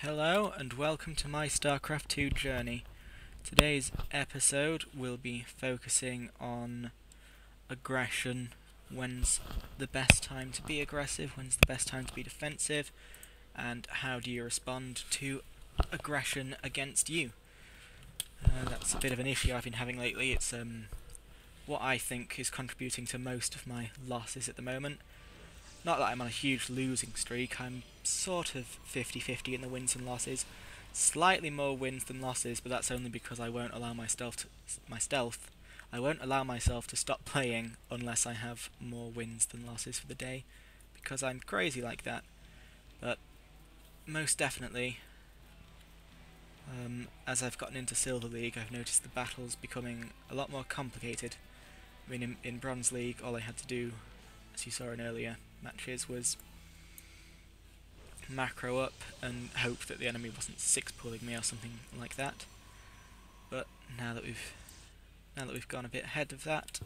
Hello and welcome to my Starcraft 2 journey. Today's episode will be focusing on aggression, when's the best time to be aggressive, when's the best time to be defensive, and how do you respond to aggression against you. That's a bit of an issue I've been having lately. It's what I think is contributing to most of my losses at the moment. Not that I'm on a huge losing streak, I'm sort of 50-50 in the wins and losses. Slightly more wins than losses, but that's only because I won't allow I won't allow myself to stop playing unless I have more wins than losses for the day, because I'm crazy like that. But most definitely, as I've gotten into Silver League, I've noticed the battles becoming a lot more complicated. I mean, in Bronze League, all I had to do, as you saw in earlier matches, was macro up and hope that the enemy wasn't six-pulling me or something like that. But now that we've gone a bit ahead of that,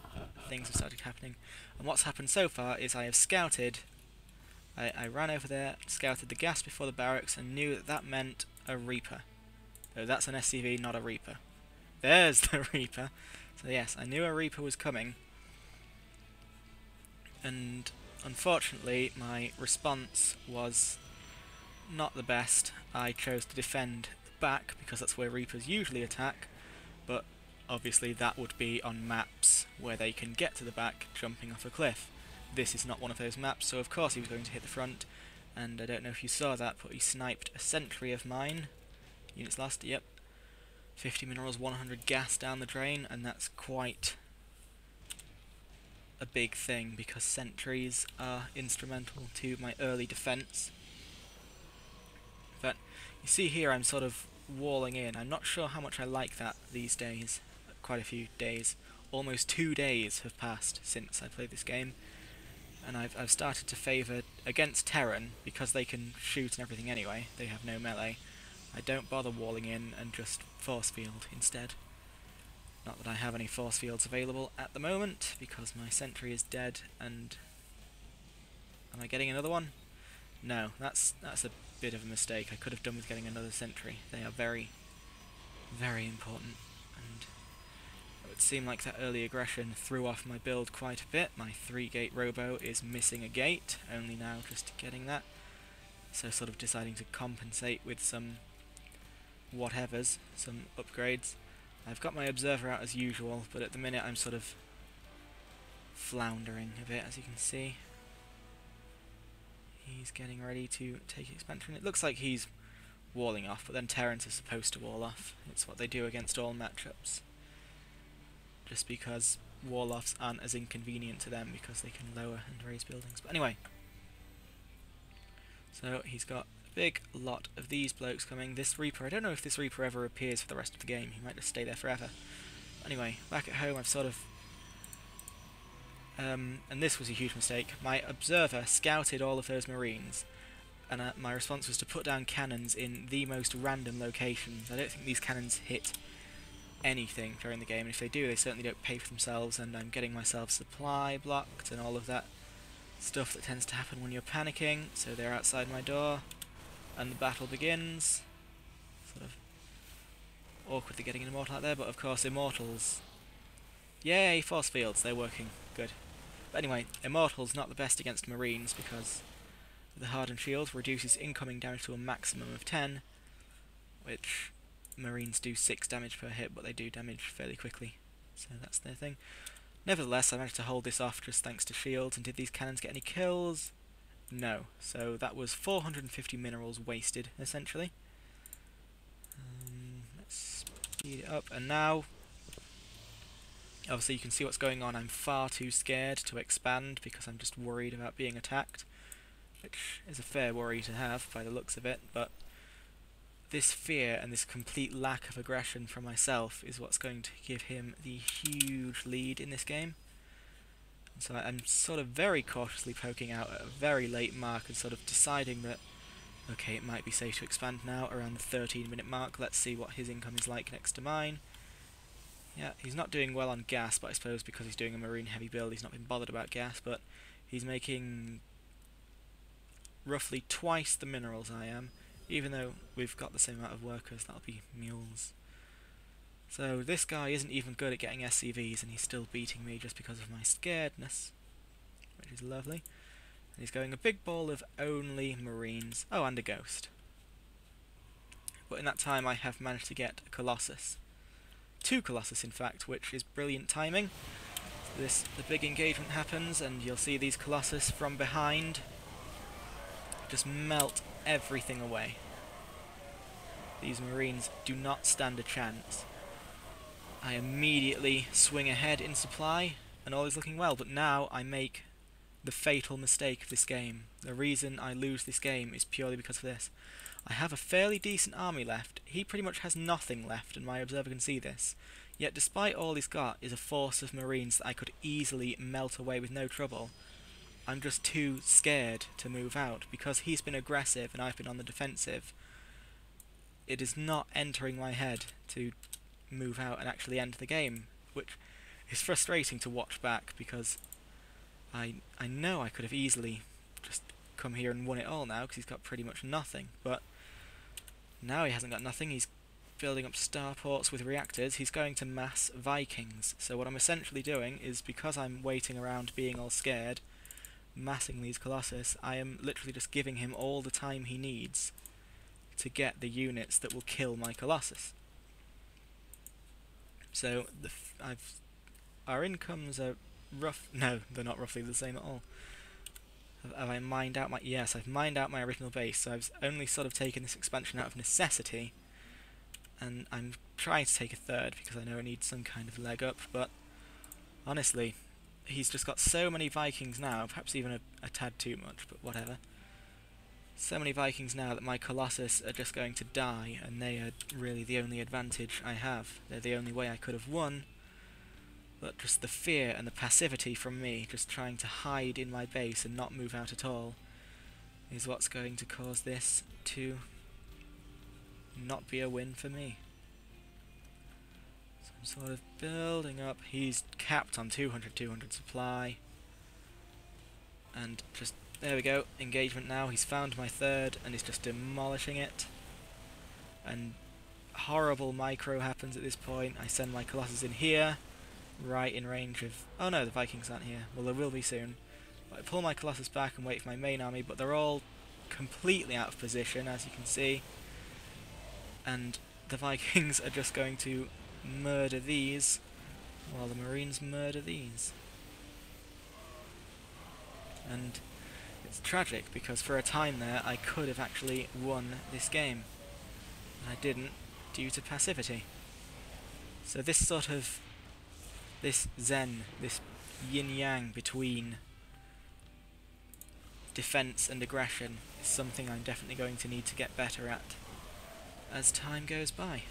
things have started happening. And what's happened so far is I have scouted. I ran over there, scouted the gas before the barracks, and knew that that meant a Reaper. So that's an SCV, not a Reaper. There's the Reaper. So yes, I knew a Reaper was coming. And unfortunately, my response was not the best. I chose to defend the back because that's where Reapers usually attack, but obviously that would be on maps where they can get to the back jumping off a cliff. This is not one of those maps, so of course he was going to hit the front, and I don't know if you saw that, but he sniped a sentry of mine. Units lost, yep. 50 minerals, 100 gas down the drain, and that's quite a big thing because sentries are instrumental to my early defense. But you see here I'm sort of walling in. I'm not sure how much I like that these days. Quite a few days. Almost 2 days have passed since I played this game, and I've started to favour against Terran because they can shoot and everything anyway. They have no melee. I don't bother walling in and just force field instead. Not that I have any force fields available at the moment, because my sentry is dead, and... Am I getting another one? No, that's a bit of a mistake. I could have done with getting another sentry. They are very, very important, and it would seem like that early aggression threw off my build quite a bit. My 3-gate robo is missing a gate, only now just getting that, so sort of deciding to compensate with some whatevers, some upgrades. I've got my observer out as usual, but at the minute I'm sort of floundering a bit, as you can see. He's getting ready to take expansion. It looks like he's walling off, but then Terrans are supposed to wall off. It's what they do against all matchups. Just because wall-offs aren't as inconvenient to them because they can lower and raise buildings. But anyway. So he's got a big lot of these blokes coming. This Reaper, I don't know if this Reaper ever appears for the rest of the game. He might just stay there forever. Anyway, back at home I've sort of... and this was a huge mistake. My observer scouted all of those marines, and my response was to put down cannons in the most random locations. I don't think these cannons hit anything during the game, and if they do, they certainly don't pay for themselves, and I'm getting myself supply blocked and all of that stuff that tends to happen when you're panicking. So they're outside my door, and the battle begins. Sort of awkwardly getting an immortal out there, but of course immortals... Yay, force fields, they're working. Good. But anyway, immortals not the best against marines because the hardened shield reduces incoming damage to a maximum of 10, which marines do 6 damage per hit, but they do damage fairly quickly, so that's their thing. Nevertheless, I managed to hold this off just thanks to shields. And did these cannons get any kills? No. So that was 450 minerals wasted, essentially. Let's speed it up, and now obviously you can see what's going on. I'm far too scared to expand because I'm just worried about being attacked, which is a fair worry to have by the looks of it, but this fear and this complete lack of aggression from myself is what's going to give him the huge lead in this game. And so I'm sort of very cautiously poking out at a very late mark and sort of deciding that, okay, it might be safe to expand now around the 13-minute mark. Let's see what his income is like next to mine. Yeah, he's not doing well on gas, but I suppose because he's doing a marine heavy build he's not been bothered about gas, but he's making roughly twice the minerals I am, even though we've got the same amount of workers, that'll be mules. So this guy isn't even good at getting SCVs, and he's still beating me just because of my scaredness, which is lovely. And he's going a big ball of only Marines. Oh, and a Ghost. But in that time I have managed to get a Colossus. 2 Colossus, in fact, which is brilliant timing. The big engagement happens, and you'll see these Colossus from behind just melt everything away. These Marines do not stand a chance. I immediately swing ahead in supply, and all is looking well, but now I make the fatal mistake of this game. The reason I lose this game is purely because of this. I have a fairly decent army left. He pretty much has nothing left, and my observer can see this. Yet despite all he's got is a force of Marines that I could easily melt away with no trouble. I'm just too scared to move out, because he's been aggressive and I've been on the defensive. It is not entering my head to move out and actually end the game, which is frustrating to watch back, because I know I could have easily just come here and won it all now, because he's got pretty much nothing, but now he hasn't got nothing. He's building up starports with reactors. He's going to mass Vikings. So what I'm essentially doing is, because I'm waiting around being all scared, massing these Colossus, I am literally just giving him all the time he needs to get the units that will kill my Colossus. So our incomes are rough. No, they're not roughly the same at all. Have I mined out my... Yes, I've mined out my original base, so I've only sort of taken this expansion out of necessity, and I'm trying to take a third because I know I need some kind of leg up, but honestly, he's just got so many Vikings now, perhaps even a tad too much, but whatever. So many Vikings now that my Colossus are just going to die, and they are really the only advantage I have. They're the only way I could have won, but just the fear and the passivity from me, just trying to hide in my base and not move out at all, is what's going to cause this to not be a win for me. So I'm sort of building up. He's capped on 200 supply, and just, there we go, engagement now. He's found my third and is just demolishing it, and horrible micro happens at this point. I send my Colossus in here, right in range of... Oh no, the Vikings aren't here. Well, they will be soon. But I pull my Colossus back and wait for my main army, but they're all completely out of position, as you can see. And the Vikings are just going to murder these, while the Marines murder these. And it's tragic, because for a time there I could have actually won this game. And I didn't, due to passivity. So this sort of... this zen, this yin-yang between defense and aggression is something I'm definitely going to need to get better at as time goes by.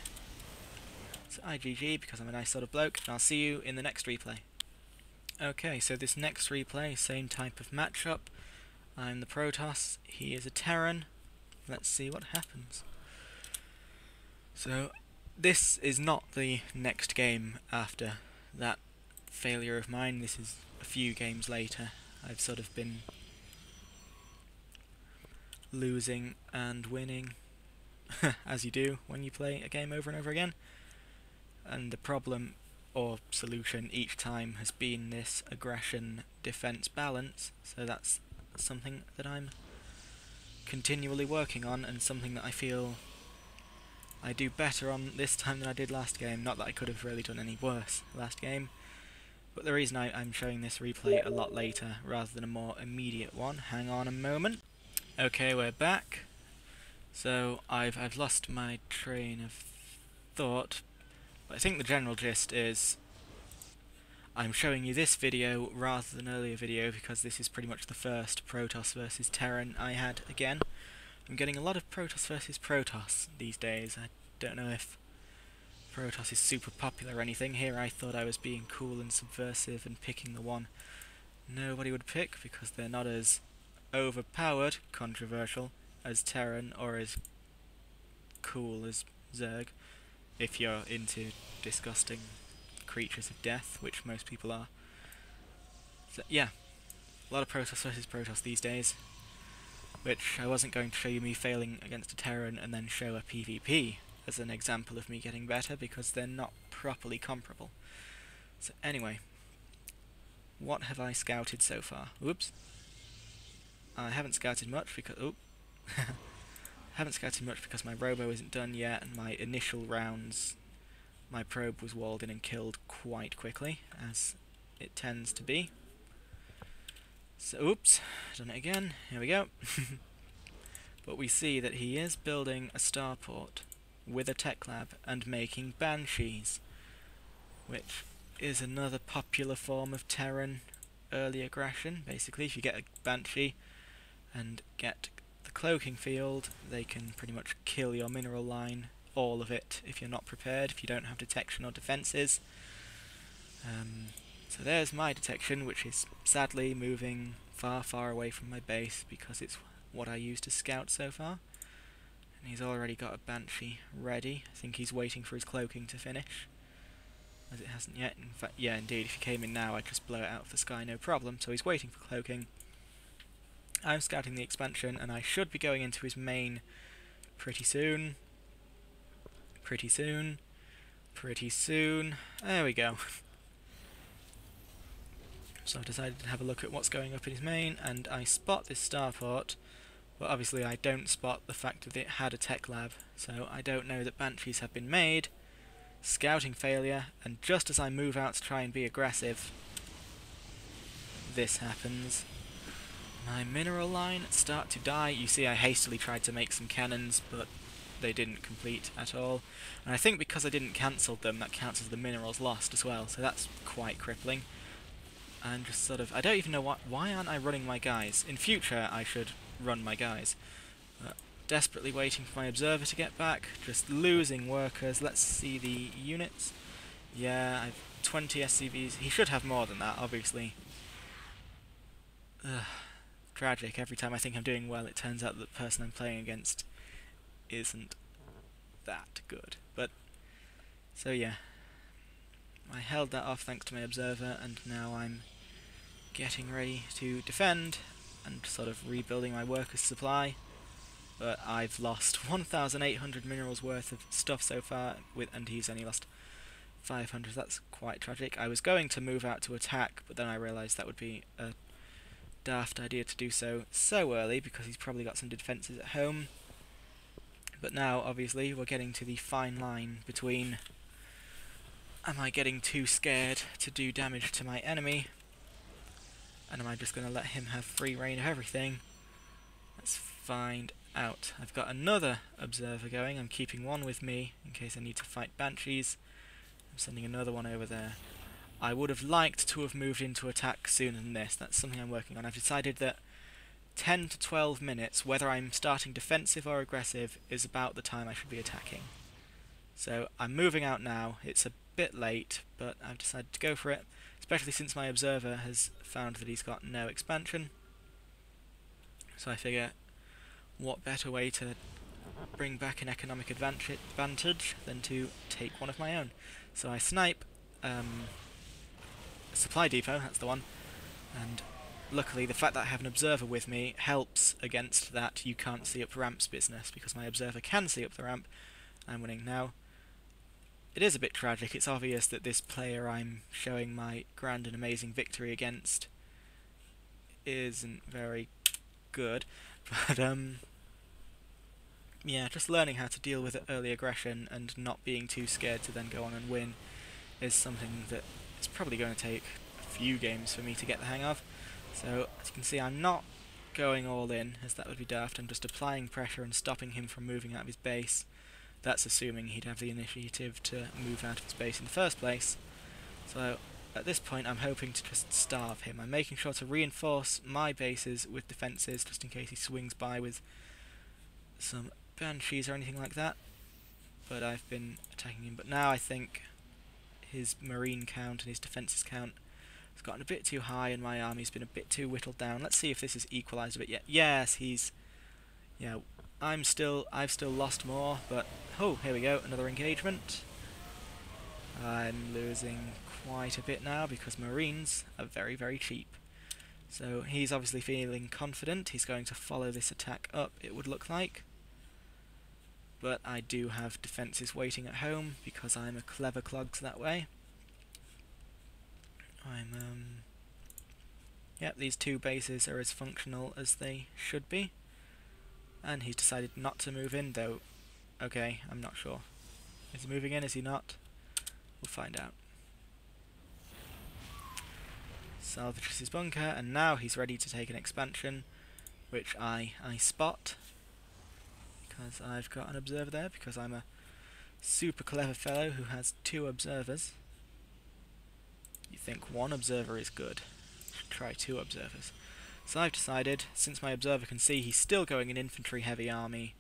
So IGG, because I'm a nice sort of bloke, and I'll see you in the next replay. Okay, so this next replay, same type of matchup. I'm the Protoss, he is a Terran. Let's see what happens. So, this is not the next game after that failure of mine. This is a few games later. I've sort of been losing and winning, as you do when you play a game over and over again. And the problem, or solution, each time has been this aggression-defense balance, so that's something that I'm continually working on, and something that I feel I do better on this time than I did last game. Not that I could have really done any worse last game, but the reason I'm showing this replay a lot later rather than a more immediate one. Hang on a moment. Okay, we're back. So I've lost my train of thought, but I think the general gist is I'm showing you this video rather than an earlier video because this is pretty much the first Protoss versus Terran I had again. I'm getting a lot of Protoss versus Protoss these days. I don't know if Protoss is super popular or anything. Here I thought I was being cool and subversive and picking the one nobody would pick because they're not as overpowered, controversial, as Terran or as cool as Zerg, if you're into disgusting creatures of death, which most people are. So, yeah, a lot of Protoss versus Protoss these days, which I wasn't going to show you me failing against a Terran and then show a PvP as an example of me getting better, because they're not properly comparable. So anyway, what have I scouted so far? Oops. I haven't scouted much because haven't scouted much because my robo isn't done yet, and my initial rounds, my probe was walled in and killed quite quickly, as it tends to be. So, oops, done it again. Here we go. But we see that he is building a starport with a tech lab and making banshees, which is another popular form of Terran early aggression. Basically, if you get a banshee and get the cloaking field, they can pretty much kill your mineral line, all of it, if you're not prepared, if you don't have detection or defences. So there's my detection, which is sadly moving far, far away from my base because it's what I used to scout so far. And he's already got a banshee ready. I think he's waiting for his cloaking to finish, as it hasn't yet. In fact, yeah, indeed, if he came in now, I'd just blow it out of the sky, no problem. So he's waiting for cloaking. I'm scouting the expansion, and I should be going into his main pretty soon. Pretty soon. Pretty soon. There we go. So I've decided to have a look at what's going up in his main, and I spot this starport, but obviously I don't spot the fact that it had a tech lab, so I don't know that banshees have been made. Scouting failure, and just as I move out to try and be aggressive, this happens. My mineral line start to die. You see I hastily tried to make some cannons, but they didn't complete at all. And I think because I didn't cancel them, that counts as the minerals lost as well, so that's quite crippling. And just sort of, I don't even know why aren't I running my guys? In future I should run my guys. Desperately waiting for my observer to get back, just losing workers. Let's see the units. Yeah, I've 20 SCVs. He should have more than that, obviously. Tragic. Every time I think I'm doing well, it turns out that the person I'm playing against isn't that good. But, so yeah. I held that off thanks to my observer, and now I'm getting ready to defend and sort of rebuilding my workers' supply. But I've lost 1,800 minerals worth of stuff so far, and he's only lost 500. That's quite tragic. I was going to move out to attack, but then I realised that would be a daft idea to do so early, because he's probably got some defences at home. But now, obviously, we're getting to the fine line between, am I getting too scared to do damage to my enemy, and am I just going to let him have free reign of everything? Let's find out. I've got another observer going. I'm keeping one with me in case I need to fight banshees. I'm sending another one over there. I would have liked to have moved into attack sooner than this. That's something I'm working on. I've decided that 10 to 12 minutes, whether I'm starting defensive or aggressive, is about the time I should be attacking. So I'm moving out now. It's a bit late, but I've decided to go for it, especially since my observer has found that he's got no expansion. So I figure, what better way to bring back an economic advantage than to take one of my own. So I snipe a supply depot, that's the one, and luckily the fact that I have an observer with me helps against that you can't see up ramps business, because my observer can see up the ramp. I'm winning now. It is a bit tragic. It's obvious that this player I'm showing my grand and amazing victory against isn't very good, but yeah, just learning how to deal with early aggression and not being too scared to then go on and win is something that it's probably going to take a few games for me to get the hang of. So, as you can see, I'm not going all in, as that would be daft. I'm just applying pressure and stopping him from moving out of his base. That's assuming he'd have the initiative to move out of his base in the first place. So, at this point, I'm hoping to just starve him. I'm making sure to reinforce my bases with defences, just in case he swings by with some banshees or anything like that. But I've been attacking him. But now I think his marine count and his defences count has gotten a bit too high, and my army's been a bit too whittled down. Let's see if this is equalised a bit yet. Yes, he's... yeah, I've still lost more, but... oh, here we go, another engagement. I'm losing quite a bit now, because marines are very, very cheap. So he's obviously feeling confident. He's going to follow this attack up, it would look like. But I do have defences waiting at home because I'm a clever clogs that way. Yep, these two bases are as functional as they should be. And he's decided not to move in, though. Okay, I'm not sure. Is he moving in? Is he not? We'll find out. Salvages his bunker, and now he's ready to take an expansion, which I spot. Because I've got an observer there, because I'm a super clever fellow who has 2 observers. You think 1 observer is good. Should try 2 observers. So I've decided, since my observer can see he's still going an infantry heavy army,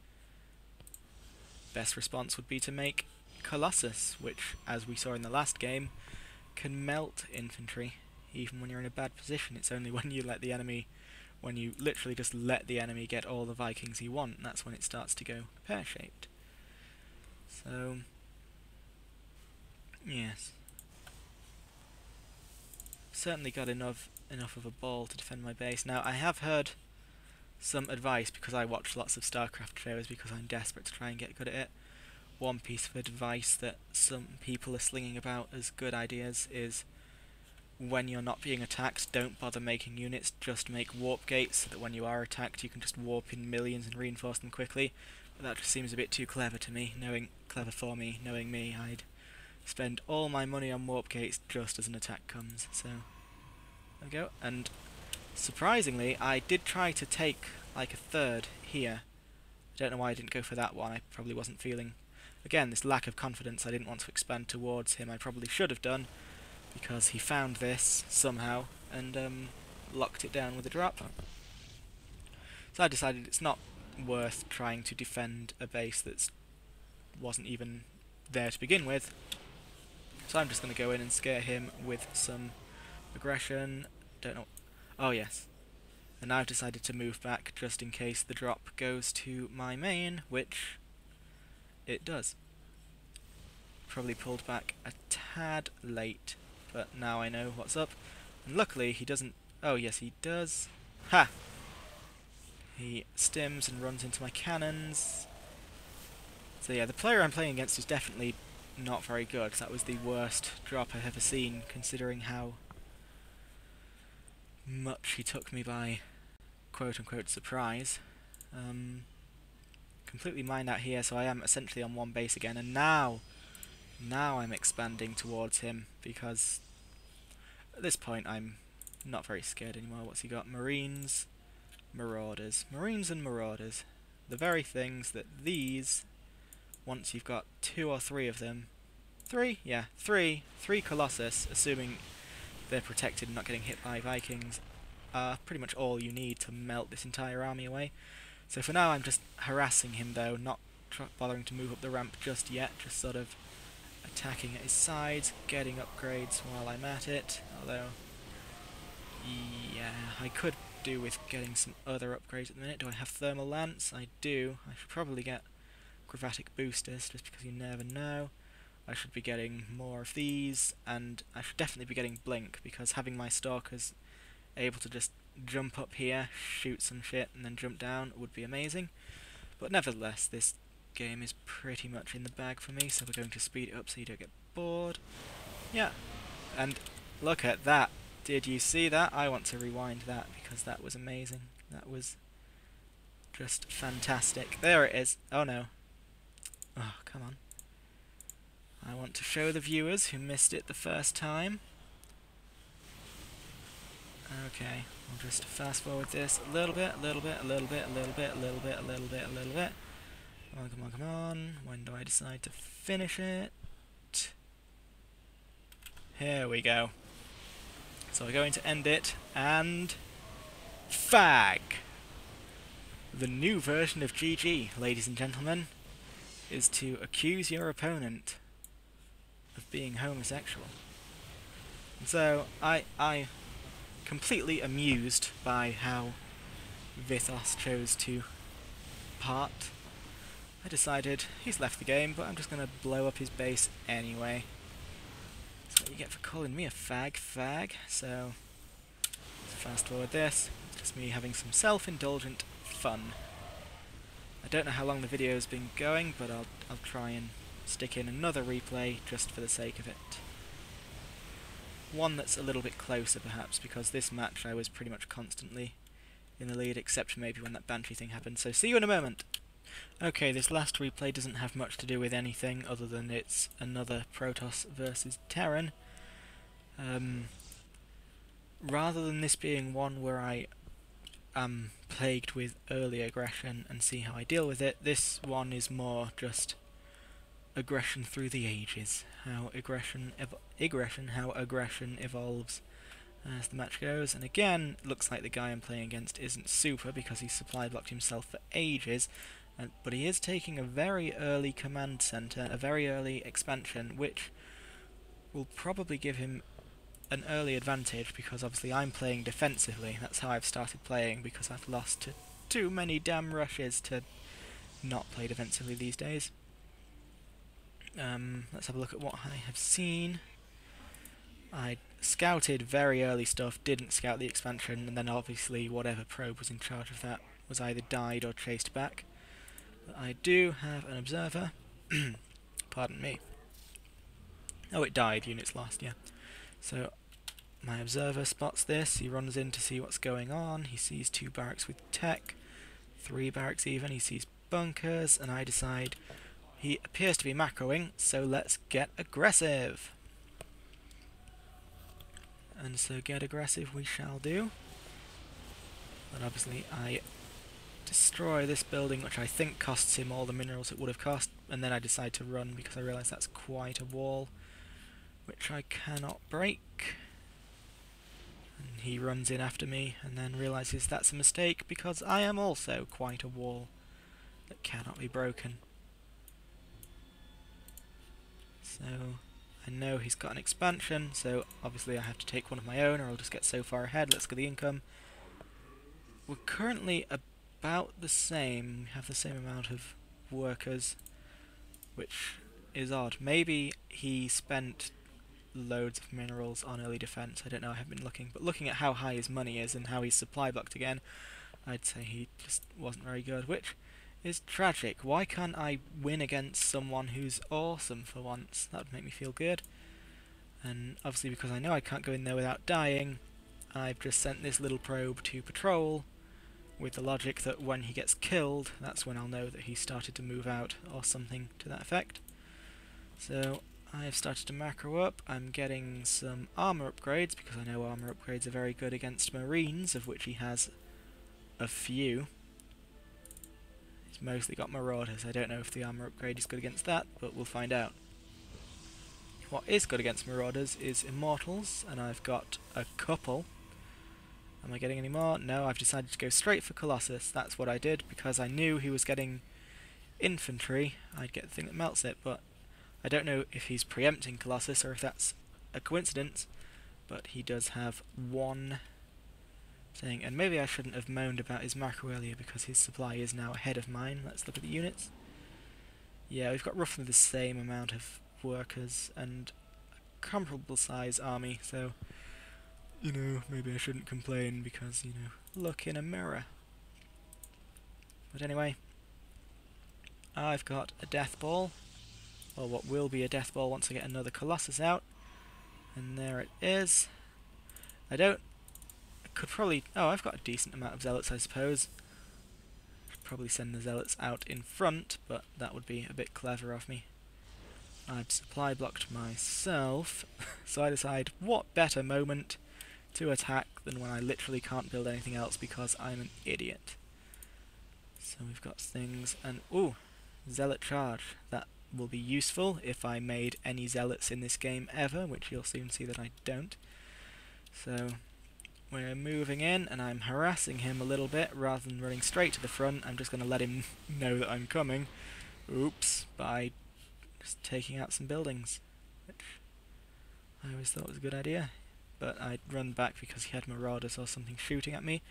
best response would be to make Colossus, which, as we saw in the last game, can melt infantry, even when you're in a bad position. It's only when you let the enemy, when you literally just let the enemy get all the Vikings you want, and that's when it starts to go pear-shaped. So, yes. Certainly got enough of a ball to defend my base. Now, I have heard some advice, because I watch lots of Starcraft shows because I'm desperate to try and get good at it. One piece of advice that some people are slinging about as good ideas is, when you're not being attacked, don't bother making units, just make warp gates so that when you are attacked you can just warp in millions and reinforce them quickly. But that just seems a bit too clever to me, clever for me, knowing me. I'd spend all my money on warp gates just as an attack comes, so there we go. And surprisingly, I did try to take like a third here. I don't know why I didn't go for that one. I probably wasn't feeling, again, this lack of confidence. I didn't want to expand towards him. I probably should have done, because he found this somehow and locked it down with a drop. So I decided it's not worth trying to defend a base that wasn't even there to begin with. So I'm just going to go in and scare him with some aggression. Don't know. Oh yes. And now I've decided to move back just in case the drop goes to my main, which it does. Probably pulled back a tad late, but now I know what's up. And luckily he doesn't... Oh yes, he does. Ha! He stims and runs into my cannons. So yeah, the player I'm playing against is definitely not very good. That was the worst drop I've ever seen, considering how much he took me by quote-unquote surprise. Completely mined out here, so I am essentially on one base again, and now I'm expanding towards him, because at this point I'm not very scared anymore. What's he got? Marines, Marauders. Marines and Marauders. The very things that these, once you've got 2 or 3 of them, 3? Yeah, 3 Colossus, assuming they're protected and not getting hit by Vikings, are pretty much all you need to melt this entire army away. So for now I'm just harassing him though, not bothering to move up the ramp just yet, just sort of attacking at his sides, getting upgrades while I'm at it, although, yeah, I could do with getting some other upgrades at the minute. Do I have Thermal Lance? I do. I should probably get Gravatic Boosters, just because you never know. I should be getting more of these, and I should definitely be getting Blink, because having my Stalkers able to just jump up here, shoot some shit, and then jump down would be amazing. But nevertheless, this game is pretty much in the bag for me, so we're going to speed it up so you don't get bored. Yeah, and look at that. Did you see that? I want to rewind that, because that was amazing. That was just fantastic. There it is. Oh no. Oh, come on. I want to show the viewers who missed it the first time. Okay, I'll just fast forward this a little bit, a little bit, a little bit, a little bit, a little bit, a little bit, a little bit. Come on, come on, come on. When do I decide to finish it? Here we go. So we're going to end it, and... Fag! The new version of GG, ladies and gentlemen, is to accuse your opponent of being homosexual. And so, I completely amused by how Vithos chose to part. I decided he's left the game, but I'm just going to blow up his base anyway. That's what you get for calling me a fag. So, let's fast forward this. It's just me having some self-indulgent fun. I don't know how long the video has been going, but I'll try and stick in another replay just for the sake of it. One that's a little bit closer perhaps, because this match I was pretty much constantly in the lead, except for maybe when that Banshee thing happened, so see you in a moment! Okay, this last replay doesn't have much to do with anything other than it's another Protoss versus Terran. Rather than this being one where I am plagued with early aggression and see how I deal with it, this one is more just aggression through the ages. How aggression evolves as the match goes. And again, looks like the guy I'm playing against isn't super because he's supply blocked himself for ages, but he is taking a very early command center, a very early expansion, which will probably give him an early advantage because obviously I'm playing defensively. That's how I've started playing, because I've lost to too many damn rushes to not play defensively these days. Let's have a look at what I have seen. I scouted very early stuff, didn't scout the expansion, and then obviously whatever probe was in charge of that was either died or chased back. But I do have an observer. Pardon me. Oh, it died, units lost, yeah. So my observer spots this, he runs in to see what's going on, he sees 2 barracks with tech, 3 barracks even, he sees bunkers, and I decide he appears to be macroing, so let's get aggressive. And so get aggressive we shall do. But obviously I destroy this building, which I think costs him all the minerals it would have cost, and then I decide to run because I realise that's quite a wall, which I cannot break. And he runs in after me, and then realises that's a mistake because I am also quite a wall that cannot be broken. So I know he's got an expansion, so obviously I have to take one of my own or I'll just get so far ahead. Let's get the income. We're currently about the same. We have the same amount of workers, which is odd. Maybe he spent loads of minerals on early defense. I don't know, I haven't been looking. But looking at how high his money is and how he's supply blocked again, I'd say he just wasn't very good, which is tragic. Why can't I win against someone who's awesome for once? That would make me feel good. And obviously because I know I can't go in there without dying, I've just sent this little probe to patrol, with the logic that when he gets killed, that's when I'll know that he started to move out, or something to that effect. So I've started to macro up. I'm getting some armor upgrades, because I know armor upgrades are very good against marines, of which he has a few. He's mostly got marauders. I don't know if the armor upgrade is good against that, but we'll find out. What is good against marauders is immortals, and I've got a couple. Am I getting any more? No, I've decided to go straight for Colossus. That's what I did, because I knew he was getting infantry. I'd get the thing that melts it, but I don't know if he's preempting Colossus or if that's a coincidence, but he does have one thing. And maybe I shouldn't have moaned about his macro earlier, because his supply is now ahead of mine. Let's look at the units. Yeah, we've got roughly the same amount of workers and a comparable size army, so you know, maybe I shouldn't complain because, you know, look in a mirror. But anyway, I've got a death ball, or what will be a death ball once I get another Colossus out. And there it is. I could probably, oh, I've got a decent amount of zealots, I suppose. Should probably send the zealots out in front, but that would be a bit clever of me. I've supply blocked myself, so I decide what better moment to attack than when I literally can't build anything else because I'm an idiot. So we've got things, and ooh, zealot charge. That will be useful if I made any zealots in this game ever, which you'll soon see that I don't. So we're moving in, and I'm harassing him a little bit rather than running straight to the front. I'm just going to let him know that I'm coming. Oops, by just taking out some buildings, which I always thought was a good idea. But I'd run back because he had marauders or something shooting at me,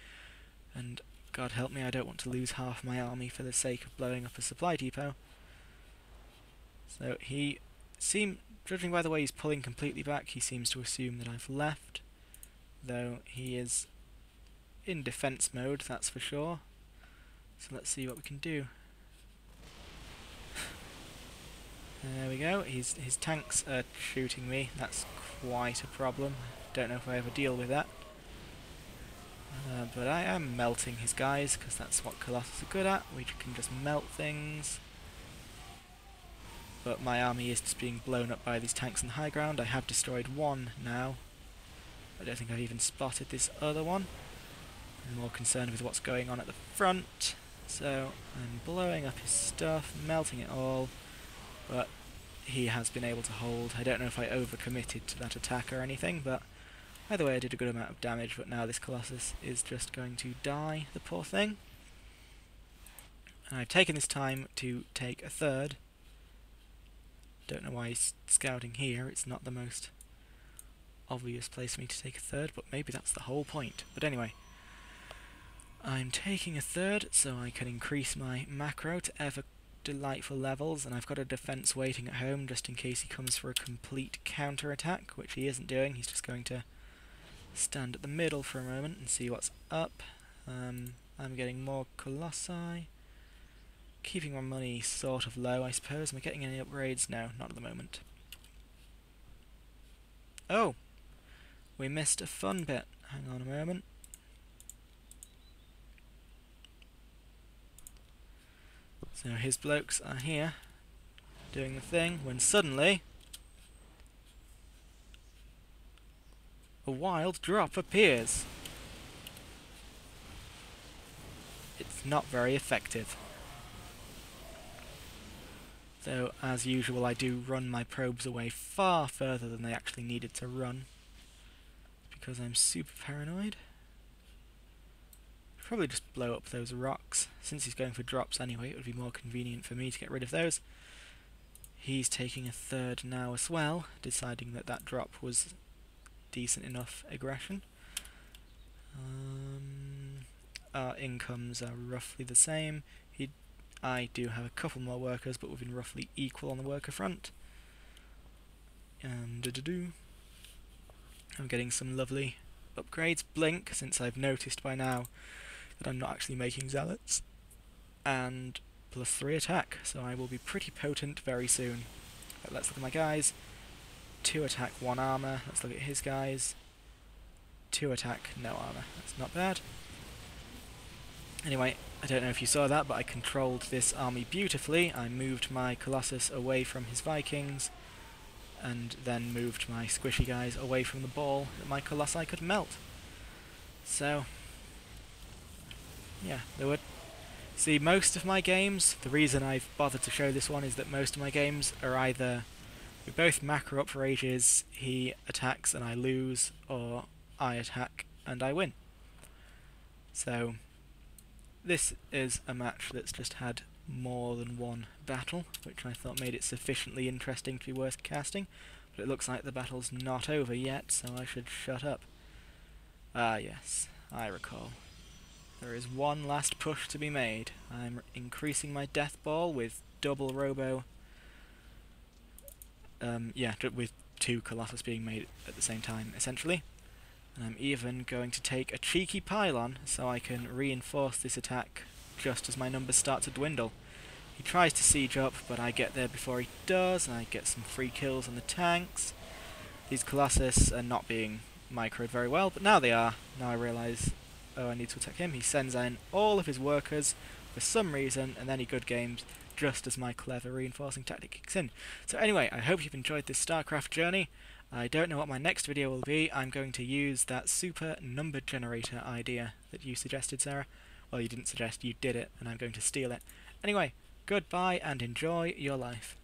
and God help me, I don't want to lose half my army for the sake of blowing up a supply depot. So he judging by the way he's pulling completely back, he seems to assume that I've left, though he is in defense mode, that's for sure. So let's see what we can do. There we go. His tanks are shooting me. That's quite a problem. Don't know if I ever deal with that. But I am melting his guys, because that's what Colossus are good at. We can just melt things. But my army is just being blown up by these tanks in the high ground. I have destroyed one now. I don't think I've even spotted this other one. I'm more concerned with what's going on at the front. So I'm blowing up his stuff, melting it all. But he has been able to hold. I don't know if I overcommitted to that attack or anything, but either way I did a good amount of damage, but now this Colossus is just going to die, the poor thing. And I've taken this time to take a third. Don't know why he's scouting here, it's not the most obvious place for me to take a third, but maybe that's the whole point. But anyway, I'm taking a third so I can increase my macro to ever delightful levels, and I've got a defense waiting at home just in case he comes for a complete counter-attack, which he isn't doing. He's just going to stand at the middle for a moment and see what's up. I'm getting more Colossi, keeping my money sort of low, I suppose. Am I getting any upgrades? No, not at the moment. Oh! We missed a fun bit. Hang on a moment. So his blokes are here, doing the thing, when suddenly a wild drop appears. It's not very effective. Though, as usual, I do run my probes away far further than they actually needed to run, because I'm super paranoid. Probably just blow up those rocks. Since he's going for drops anyway, it would be more convenient for me to get rid of those. He's taking a third now as well, deciding that that drop was decent enough aggression. Our incomes are roughly the same. I do have a couple more workers, but we've been roughly equal on the worker front. I'm getting some lovely upgrades. Blink, since I've noticed by now that I'm not actually making zealots, and +3 attack, so I will be pretty potent very soon. But let's look at my guys. 2 attack, 1 armor. Let's look at his guys. 2 attack, no armor. That's not bad. Anyway, I don't know if you saw that, but I controlled this army beautifully. I moved my Colossus away from his Vikings, and then moved my squishy guys away from the ball that my Colossi could melt. So, yeah, there would. See, most of my games, the reason I've bothered to show this one is that most of my games are either we both macro up for ages, he attacks and I lose, or I attack and I win. So, this is a match that's just had more than one battle, which I thought made it sufficiently interesting to be worth casting, but it looks like the battle's not over yet, so I should shut up. Ah yes, I recall. There is one last push to be made. I'm increasing my death ball with double robo. With 2 Colossus being made at the same time, essentially. And I'm even going to take a cheeky pylon so I can reinforce this attack just as my numbers start to dwindle. He tries to siege up, but I get there before he does, and I get some free kills on the tanks. These Colossus are not being microed very well, but now they are. Now I realise, oh, I need to attack him. He sends in all of his workers for some reason, and then he good games just as my clever reinforcing tactic kicks in. So anyway, I hope you've enjoyed this StarCraft journey. I don't know what my next video will be. I'm going to use that super number generator idea that you suggested, Sarah. Well, you didn't suggest, you did it, and I'm going to steal it. Anyway, goodbye and enjoy your life.